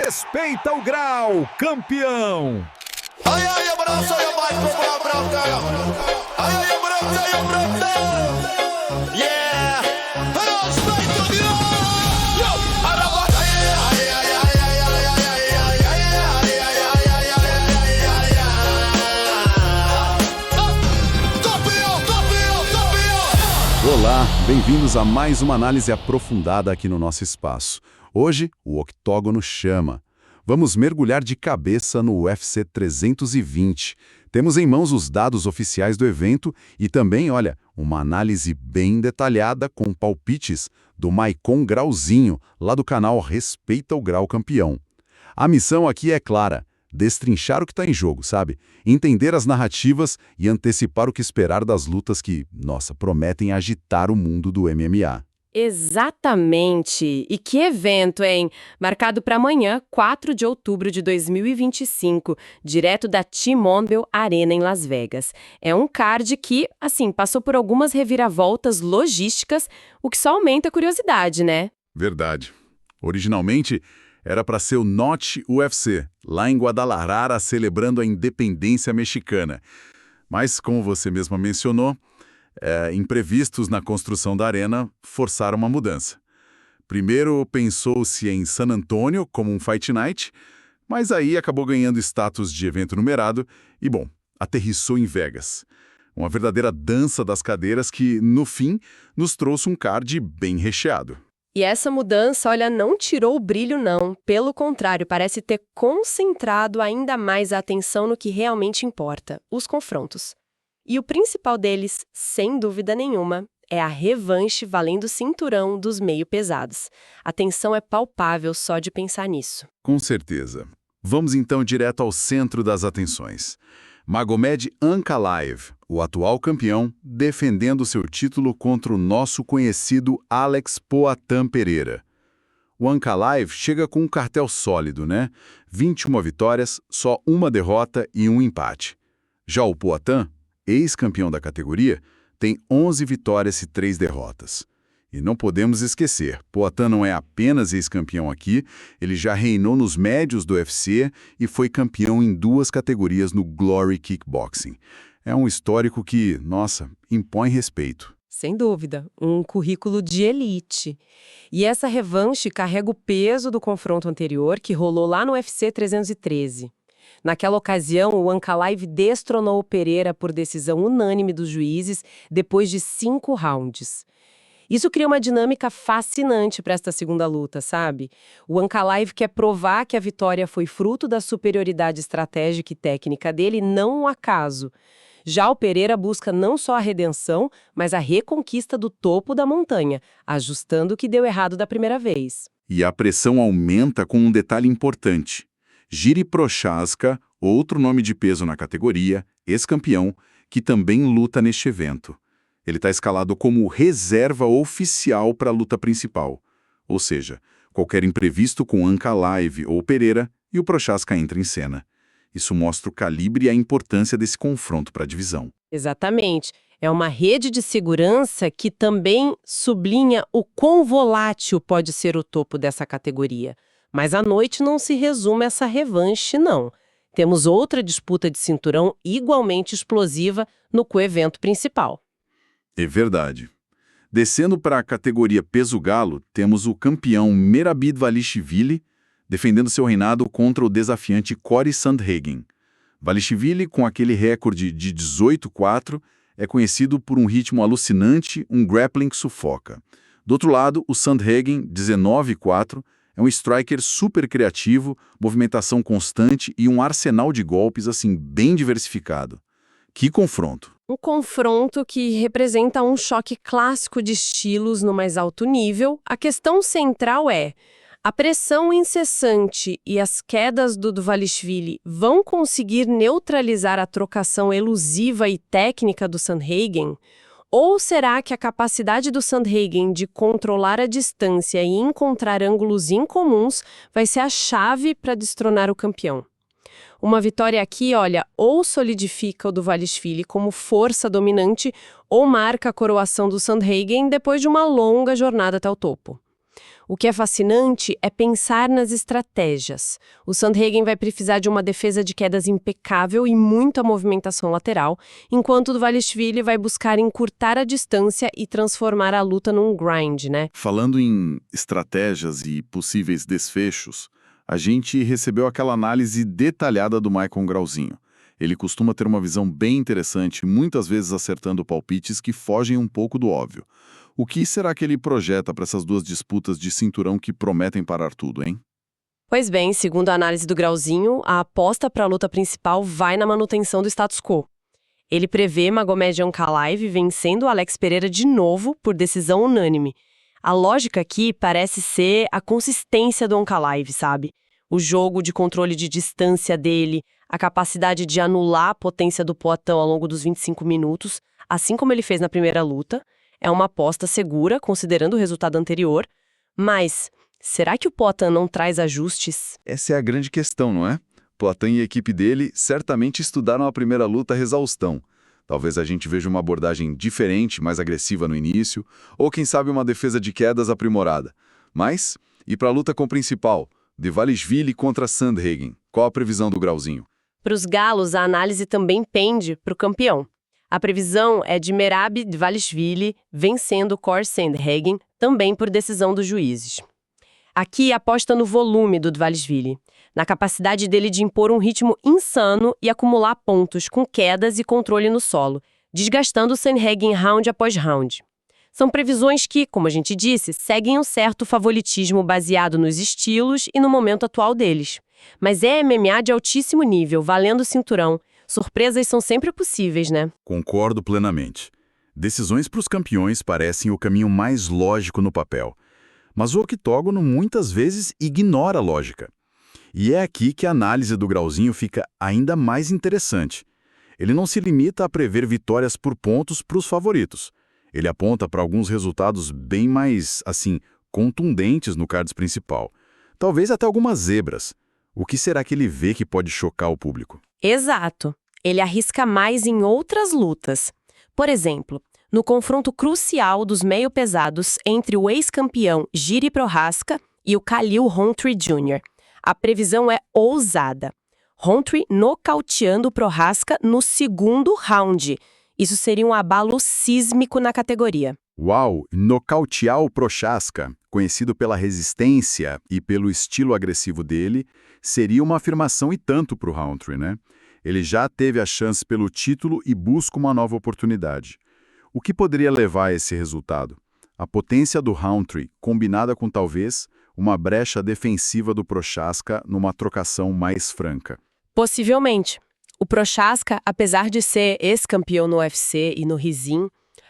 Respeita o grau, campeão! Ai, ai, abraça, ai, vai, como abraça. Ai, ai, abraça, ai, abraça. Yeah! Respeita o grau! Araba! Ai, ai, ai, ai, ai, ai, ai, ai, ai, ai, ai, ai, ai. Campeão, campeão, campeão! Olá, bem-vindos a mais uma análise aprofundada aqui no nosso espaço. Hoje, o Octógono chama. Vamos mergulhar de cabeça no UFC 320. Temos em mãos os dados oficiais do evento e também, olha, uma análise bem detalhada com palpites do Maicon Grauzinho, lá do canal Respeita o Grau Campeão. A missão aqui é clara, destrinchar o que está em jogo, sabe? Entender as narrativas e antecipar o que esperar das lutas que, nossa, prometem agitar o mundo do MMA. Exatamente! E que evento, hein? Marcado para amanhã, 4 de outubro de 2025, direto da T-Mobile Arena em Las Vegas. É um card que, assim, passou por algumas reviravoltas logísticas, o que só aumenta a curiosidade, né? Verdade. Originalmente, era para ser o Notch UFC, lá em Guadalajara, celebrando a independência mexicana. Mas, como você mesma mencionou, imprevistos na construção da arena forçaram uma mudança. Primeiro pensou-se em San Antonio como um Fight Night, mas aí acabou ganhando status de evento numerado e, bom, aterrissou em Vegas. Uma verdadeira dança das cadeiras que, no fim, nos trouxe um card bem recheado. E essa mudança, olha, não tirou o brilho, não. Pelo contrário, parece ter concentrado ainda mais a atenção no que realmente importa, os confrontos. E o principal deles, sem dúvida nenhuma, é a revanche valendo cinturão dos meio pesados. A tensão é palpável só de pensar nisso. Com certeza. Vamos então direto ao centro das atenções. Magomed Ankalaev, o atual campeão, defendendo seu título contra o nosso conhecido Alex Poatan Pereira. O Ankalaev chega com um cartel sólido, né? 21 vitórias, só uma derrota e um empate. Já o Poatan, ex-campeão da categoria, tem 11 vitórias e 3 derrotas. E não podemos esquecer, Poatan não é apenas ex-campeão aqui, ele já reinou nos médios do UFC e foi campeão em 2 categorias no Glory Kickboxing. É um histórico que, nossa, impõe respeito. Sem dúvida, um currículo de elite. E essa revanche carrega o peso do confronto anterior que rolou lá no UFC 313. Naquela ocasião, o Ankalaev destronou o Pereira por decisão unânime dos juízes depois de 5 rounds. Isso cria uma dinâmica fascinante para esta segunda luta, sabe? O Ankalaev quer provar que a vitória foi fruto da superioridade estratégica e técnica dele, não um acaso. Já o Pereira busca não só a redenção, mas a reconquista do topo da montanha, ajustando o que deu errado da primeira vez. E a pressão aumenta com um detalhe importante. Jiri Prochazka, outro nome de peso na categoria, ex-campeão, que também luta neste evento. Ele está escalado como reserva oficial para a luta principal. Ou seja, qualquer imprevisto com Ankalaev ou Pereira e o Prochazka entra em cena. Isso mostra o calibre e a importância desse confronto para a divisão. Exatamente. É uma rede de segurança que também sublinha o quão volátil pode ser o topo dessa categoria. Mas a noite não se resume a essa revanche, não. Temos outra disputa de cinturão igualmente explosiva no coevento principal. É verdade. Descendo para a categoria peso galo, temos o campeão Merab Dvalishvili defendendo seu reinado contra o desafiante Cory Sandhagen. Dvalishvili, com aquele recorde de 18-4, é conhecido por um ritmo alucinante, um grappling que sufoca. Do outro lado, o Sandhagen, 19-4, é um striker super criativo, movimentação constante e um arsenal de golpes, assim, bem diversificado. Que confronto! Um confronto que representa um choque clássico de estilos no mais alto nível. A questão central é: a pressão incessante e as quedas do Dvalishvili vão conseguir neutralizar a trocação elusiva e técnica do Sandhagen? Ou será que a capacidade do Sandhagen de controlar a distância e encontrar ângulos incomuns vai ser a chave para destronar o campeão? Uma vitória aqui, olha, ou solidifica o Dvalishvili como força dominante ou marca a coroação do Sandhagen depois de uma longa jornada até o topo. O que é fascinante é pensar nas estratégias. O Sandhagen vai precisar de uma defesa de quedas impecável e muita movimentação lateral, enquanto o Dvalishvili vai buscar encurtar a distância e transformar a luta num grind, né? Falando em estratégias e possíveis desfechos, a gente recebeu aquela análise detalhada do Maicon Grauzinho. Ele costuma ter uma visão bem interessante, muitas vezes acertando palpites que fogem um pouco do óbvio. O que será que ele projeta para essas duas disputas de cinturão que prometem parar tudo, hein? Pois bem, segundo a análise do Grauzinho, a aposta para a luta principal vai na manutenção do status quo. Ele prevê Magomed Ankalaev vencendo Alex Pereira de novo por decisão unânime. A lógica aqui parece ser a consistência do Ankalaev, sabe? O jogo de controle de distância dele, a capacidade de anular a potência do Poatan ao longo dos 25 minutos, assim como ele fez na primeira luta. É uma aposta segura, considerando o resultado anterior, mas será que o Poatan não traz ajustes? Essa é a grande questão, não é? Poatan e a equipe dele certamente estudaram a primeira luta à exaustão. Talvez a gente veja uma abordagem diferente, mais agressiva no início, ou quem sabe uma defesa de quedas aprimorada. Mas, e para a luta com o principal, Dvalishvili contra Sandhagen, qual a previsão do Grauzinho? Para os galos, a análise também pende para o campeão. A previsão é de Merab Dvalishvili vencendo Cor Sandhagen, também por decisão dos juízes. Aqui aposta no volume do Dvalishvili, na capacidade dele de impor um ritmo insano e acumular pontos com quedas e controle no solo, desgastando o Sandhagen round após round. São previsões que, como a gente disse, seguem um certo favoritismo baseado nos estilos e no momento atual deles. Mas é MMA de altíssimo nível, valendo cinturão. Surpresas são sempre possíveis, né? Concordo plenamente. Decisões para os campeões parecem o caminho mais lógico no papel. Mas o octógono muitas vezes ignora a lógica. E é aqui que a análise do Grauzinho fica ainda mais interessante. Ele não se limita a prever vitórias por pontos para os favoritos. Ele aponta para alguns resultados bem mais, contundentes no card principal. Talvez até algumas zebras. O que será que ele vê que pode chocar o público? Exato. Ele arrisca mais em outras lutas. Por exemplo, no confronto crucial dos meio-pesados entre o ex-campeão Jiri Prochazka e o Khalil Rountree Jr. A previsão é ousada. Rountree nocauteando o Prochazka no segundo round. Isso seria um abalo sísmico na categoria. Uau! Nocautear o Prochazka, conhecido pela resistência e pelo estilo agressivo dele, seria uma afirmação e tanto para o Rountree, né? Ele já teve a chance pelo título e busca uma nova oportunidade. O que poderia levar a esse resultado? A potência do Rountree, combinada com talvez uma brecha defensiva do Prochazka numa trocação mais franca. Possivelmente. O Prochazka, apesar de ser ex-campeão no UFC e no Rizin,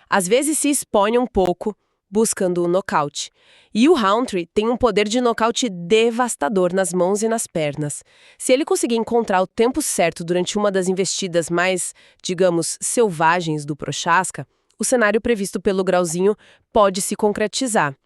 às vezes se expõe um pouco, buscando o nocaute. E o Rountree tem um poder de nocaute devastador nas mãos e nas pernas. Se ele conseguir encontrar o tempo certo durante uma das investidas mais, digamos, selvagens do Prochazka, o cenário previsto pelo Grauzinho pode se concretizar.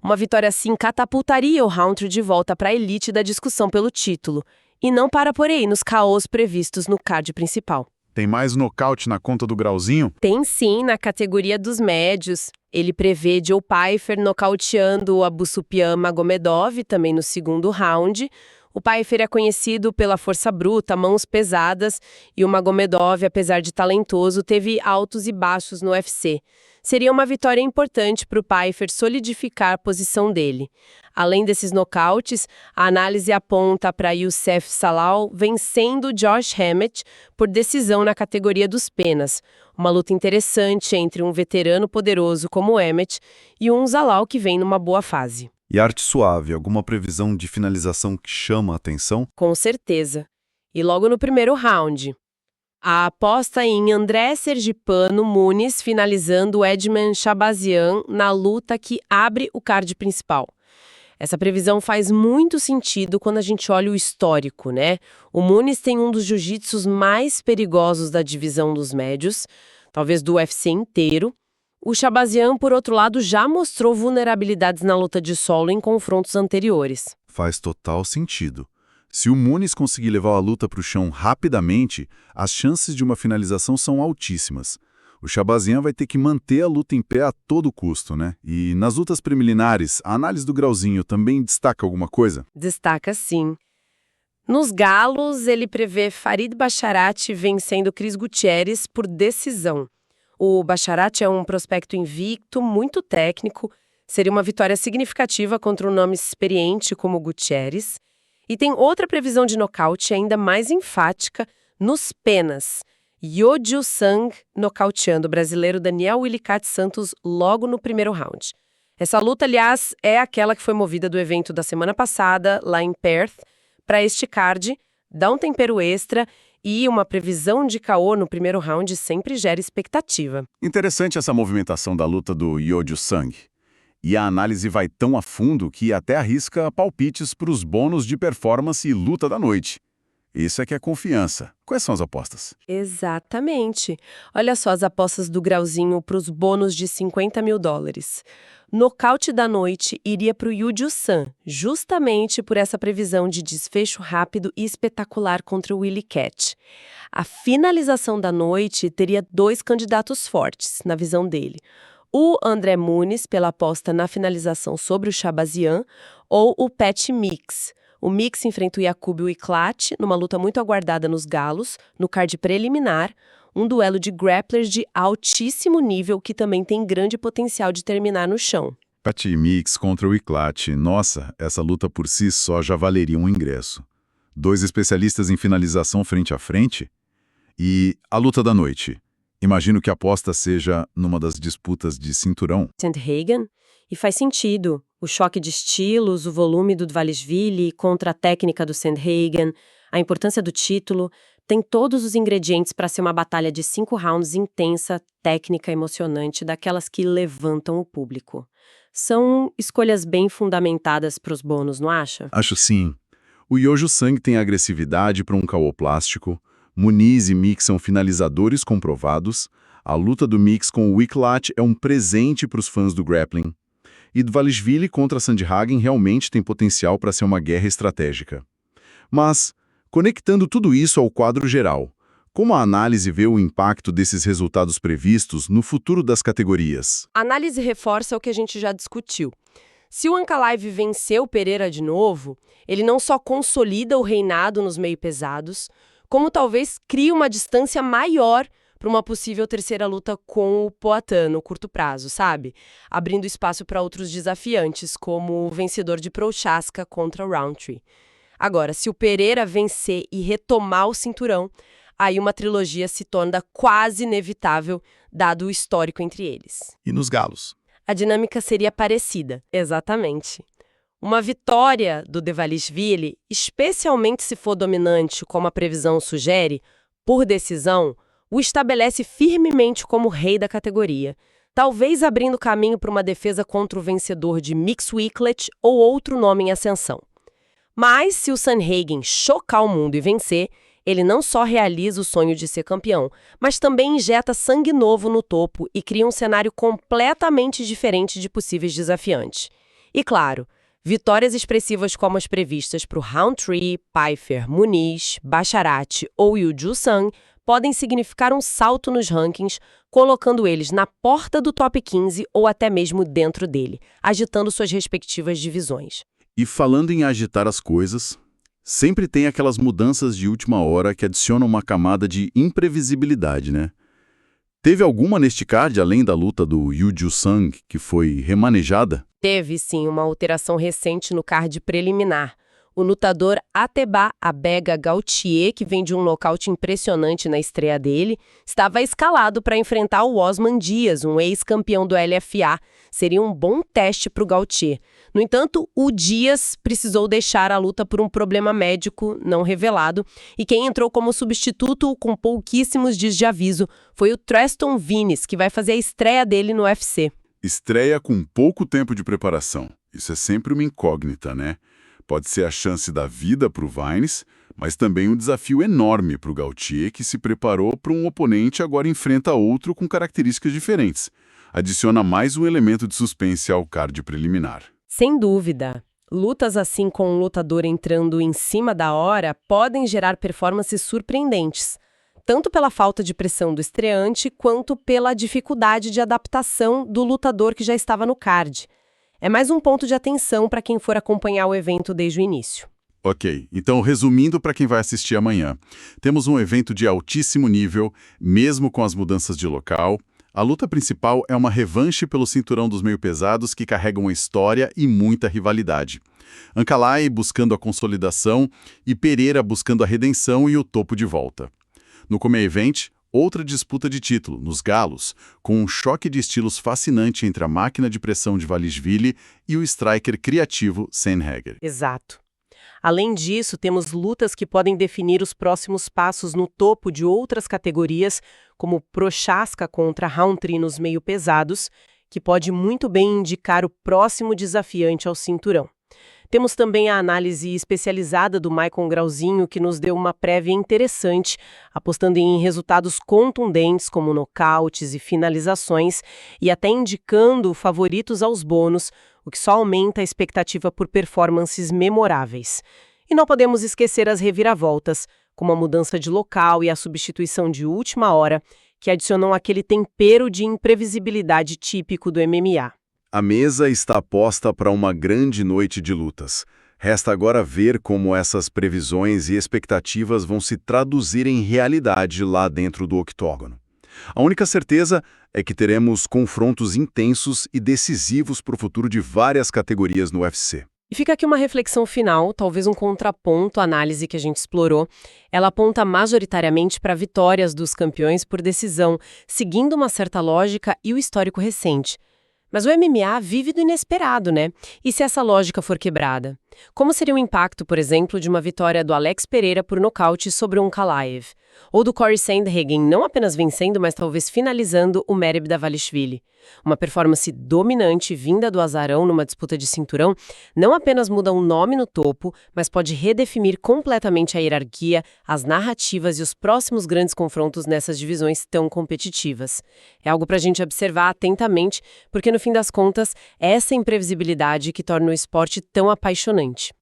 Uma vitória assim catapultaria o Rountree de volta para a elite da discussão pelo título, e não para por aí nos caos previstos no card principal. Tem mais nocaute na conta do Grauzinho? Tem sim, na categoria dos médios. Ele prevê Joe Pyfer nocauteando o Abusupian Magomedov, também no segundo round. O Pyfer é conhecido pela força bruta, mãos pesadas, e o Magomedov, apesar de talentoso, teve altos e baixos no UFC. Seria uma vitória importante para o Pyfer solidificar a posição dele. Além desses nocautes, a análise aponta para Youssef Salal vencendo Josh Emmett por decisão na categoria dos penas. Uma luta interessante entre um veterano poderoso como o Emmett e um Zalal que vem numa boa fase. E arte suave, alguma previsão de finalização que chama a atenção? Com certeza. E logo no primeiro round, a aposta em André Sergipano Muniz finalizando Edmen Shabazian na luta que abre o card principal. Essa previsão faz muito sentido quando a gente olha o histórico, né? O Muniz tem um dos jiu-jitsus mais perigosos da divisão dos médios, talvez do UFC inteiro. O Shabazian, por outro lado, já mostrou vulnerabilidades na luta de solo em confrontos anteriores. Faz total sentido. Se o Muniz conseguir levar a luta para o chão rapidamente, as chances de uma finalização são altíssimas. O Shahbazyan vai ter que manter a luta em pé a todo custo, né? E nas lutas preliminares, a análise do Grauzinho também destaca alguma coisa? Destaca sim. Nos galos, ele prevê Farid Basharat vencendo Chris Gutierrez por decisão. O Basharat é um prospecto invicto, muito técnico, seria uma vitória significativa contra um nome experiente como Gutierrez. E tem outra previsão de nocaute ainda mais enfática nos penas. Yeoju Sang nocauteando o brasileiro Daniel Willicat Santos logo no primeiro round. Essa luta, aliás, é aquela que foi movida do evento da semana passada, lá em Perth, para este card, dá um tempero extra e uma previsão de KO no primeiro round sempre gera expectativa. Interessante essa movimentação da luta do Yeoju Sang. E a análise vai tão a fundo que até arrisca palpites para os bônus de performance e luta da noite. Isso é que é confiança. Quais são as apostas? Exatamente. Olha só as apostas do Grauzinho para os bônus de $50 mil. Nocaute da noite iria para o Yeoju Sang, justamente por essa previsão de desfecho rápido e espetacular contra o Willicat. A finalização da noite teria 2 candidatos fortes, na visão dele. O André Muniz, pela aposta na finalização sobre o Shahbazyan, ou o Pat Mix. O Mix enfrenta o Yakub Wiclat numa luta muito aguardada nos galos, no card preliminar, um duelo de grapplers de altíssimo nível que também tem grande potencial de terminar no chão. Pat Mix contra o Wiclat. Nossa, essa luta por si só já valeria um ingresso. 2 especialistas em finalização frente a frente? E a luta da noite? Imagino que a aposta seja numa das disputas de cinturão. Sandhagen? E faz sentido. O choque de estilos, o volume do Dvalishvili contra a técnica do Sandhagen, a importância do título, tem todos os ingredientes para ser uma batalha de 5 rounds intensa, técnica, emocionante, daquelas que levantam o público. São escolhas bem fundamentadas para os bônus, não acha? Acho sim. O Yeoju Sang tem agressividade para um KO plástico, Muniz e Mix são finalizadores comprovados, a luta do Mix com o Wiclat é um presente para os fãs do grappling. E Dvalishvili contra Sandhagen realmente tem potencial para ser uma guerra estratégica. Mas, conectando tudo isso ao quadro geral, como a análise vê o impacto desses resultados previstos no futuro das categorias? A análise reforça o que a gente já discutiu. Se o Ankalaev vencer o Pereira de novo, ele não só consolida o reinado nos meio pesados, como talvez crie uma distância maior para uma possível terceira luta com o Poatan no curto prazo, sabe? Abrindo espaço para outros desafiantes, como o vencedor de Prochaska contra Roundtree. Agora, se o Pereira vencer e retomar o cinturão, aí uma trilogia se torna quase inevitável, dado o histórico entre eles. E nos galos? A dinâmica seria parecida, exatamente. Uma vitória do Dvalishvili, especialmente se for dominante, como a previsão sugere, por decisão, o estabelece firmemente como rei da categoria, talvez abrindo caminho para uma defesa contra o vencedor de Mix Wiclat ou outro nome em ascensão. Mas, se o Sandhagen chocar o mundo e vencer, ele não só realiza o sonho de ser campeão, mas também injeta sangue novo no topo e cria um cenário completamente diferente de possíveis desafiantes. E claro, vitórias expressivas como as previstas para o Roundtree, Pfeiffer, Muniz, Basharat ou Yeoju Sang podem significar um salto nos rankings, colocando eles na porta do top 15 ou até mesmo dentro dele, agitando suas respectivas divisões. E falando em agitar as coisas, sempre tem aquelas mudanças de última hora que adicionam uma camada de imprevisibilidade, né? Teve alguma neste card, além da luta do Yeoju Sang, que foi remanejada? Teve, sim, uma alteração recente no card preliminar. O lutador Ateba Abega Gautier, que vem de um nocaute impressionante na estreia dele, estava escalado para enfrentar o Osman Dias, um ex-campeão do LFA. Seria um bom teste para o Gautier. No entanto, o Dias precisou deixar a luta por um problema médico não revelado, e quem entrou como substituto com pouquíssimos dias de aviso foi o Treston Vinis, que vai fazer a estreia dele no UFC. Estreia com pouco tempo de preparação. Isso é sempre uma incógnita, né? Pode ser a chance da vida para o Vinis, mas também um desafio enorme para o Gautier, que se preparou para um oponente e agora enfrenta outro com características diferentes. Adiciona mais um elemento de suspense ao card preliminar. Sem dúvida. Lutas assim com um lutador entrando em cima da hora podem gerar performances surpreendentes. tanto pela falta de pressão do estreante, quanto pela dificuldade de adaptação do lutador que já estava no card. É mais um ponto de atenção para quem for acompanhar o evento desde o início. Ok, então resumindo para quem vai assistir amanhã, temos um evento de altíssimo nível, mesmo com as mudanças de local. A luta principal é uma revanche pelo cinturão dos meio-pesados que carrega uma história e muita rivalidade. Ankalaev buscando a consolidação e Pereira buscando a redenção e o topo de volta. No Come Event, outra disputa de título, nos galos, com um choque de estilos fascinante entre a máquina de pressão de Valishvili e o striker criativo Sandhagen. Exato. Além disso, temos lutas que podem definir os próximos passos no topo de outras categorias, como Prochaska contra Rountree nos meio-pesados, que pode muito bem indicar o próximo desafiante ao cinturão. Temos também a análise especializada do Maicon Grauzinho, que nos deu uma prévia interessante, apostando em resultados contundentes como nocautes e finalizações, e até indicando favoritos aos bônus, o que só aumenta a expectativa por performances memoráveis. E não podemos esquecer as reviravoltas, como a mudança de local e a substituição de última hora, que adicionam aquele tempero de imprevisibilidade típico do MMA. A mesa está posta para uma grande noite de lutas. Resta agora ver como essas previsões e expectativas vão se traduzir em realidade lá dentro do octógono. A única certeza é que teremos confrontos intensos e decisivos para o futuro de várias categorias no UFC. E fica aqui uma reflexão final, talvez um contraponto à análise que a gente explorou. Ela aponta majoritariamente para vitórias dos campeões por decisão, seguindo uma certa lógica e o histórico recente. Mas o MMA vive do inesperado, né? E se essa lógica for quebrada? Como seria o impacto, por exemplo, de uma vitória do Alex Pereira por nocaute sobre o Ankalaev? Ou do Corey Sandhagen não apenas vencendo, mas talvez finalizando o Merab Dvalishvili? Uma performance dominante vinda do azarão numa disputa de cinturão não apenas muda um nome no topo, mas pode redefinir completamente a hierarquia, as narrativas e os próximos grandes confrontos nessas divisões tão competitivas. É algo para a gente observar atentamente, porque no fim das contas, é essa imprevisibilidade que torna o esporte tão apaixonante.